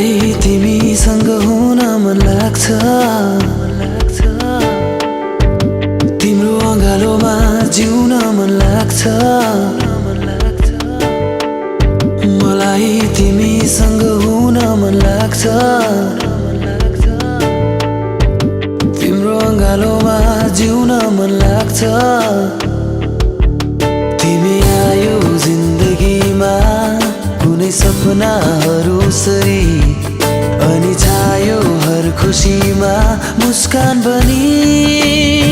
मलाई तिमीसँग हुन मन लाग्छ तिम्रो अँगालोमा जिउन मन लाग्छ मलाई तिमीसँग हुन मन लाग्छ तिम्रो अँगालोमा जिउन मन लाग्छ तिमी आयो जिन्दगीमा कुनै सपनाहरू सरी अनि छायो हर खुसीमा मुस्कान बनी